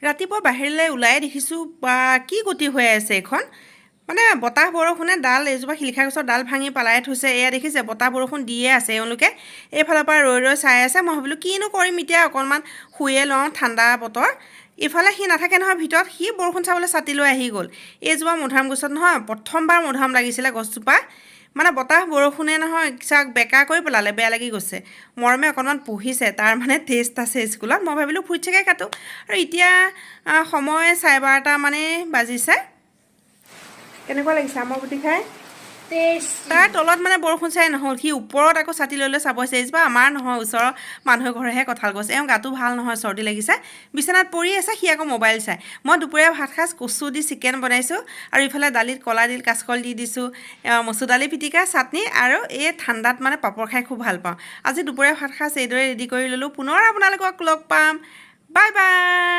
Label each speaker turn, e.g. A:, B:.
A: ৰাতিপুৱা বাহিৰলৈ ওলাই দেখিছোঁ বা কি গতি হৈ আছে এইখন মানে বতাহ বৰষুণে ডাল এজোপা শিলিখা গছৰ ডাল ভাঙি পেলাই থৈছে এয়া দেখিছে বতাহ বৰষুণ দিয়ে আছে এওঁলোকে এইফালৰ পৰা ৰৈ চাই আছে মই ভাবিলোঁ কিনো কৰিম এতিয়া অকণমান শুয়ে লওঁ ঠাণ্ডা বতৰ ইফালে সি নাথাকে নহয় ভিতৰত সি বৰষুণ চাবলৈ ছাতি লৈ আহি গ'ল এইজোপা মধুৰাম গছত নহয় প্ৰথমবাৰ মধুৰাম লাগিছিলে গছজোপা মানে বতাহ বৰষুণে নহয় চাক বেকা কৰি পেলালে বেয়া লাগি গৈছে মৰমে অকণমান পঢ়িছে তাৰ মানে টেষ্ট আছে স্কুলত মই ভাবিলোঁ ফুটছাকে কাটো আৰু এতিয়া সময় 12:30 মানে বাজিছে কেনেকুৱা লাগিছে আমৰ গুটি খাই তাৰ তলত মানে বৰষুণ চাই নহ'ল সি ওপৰত আকৌ ছাতি লৈ চাব আহিছে আমাৰ নহয় ওচৰৰ মানুহৰ ঘৰেহে কঁঠাল গছ এওঁ গাটো ভাল নহয় চৰ্দি লাগিছে বিচনাত পৰি আছে সি আকৌ মোবাইল চাই মই দুপৰীয়া ভাত সাজ কচু দি চিকেন বনাইছোঁ আৰু ইফালে দালিত কলা দিল কাচকল দি দিছোঁ মচুৰ দালি পিটিকা চাটনি আৰু এই ঠাণ্ডাত মানে পাপৰ খাই খুব ভাল পাওঁ আজি দুপৰীয়া ভাত সাজ এইদৰে ৰেডি কৰি ল'লোঁ পুনৰ আপোনালোকক লগ পাম বাই বাই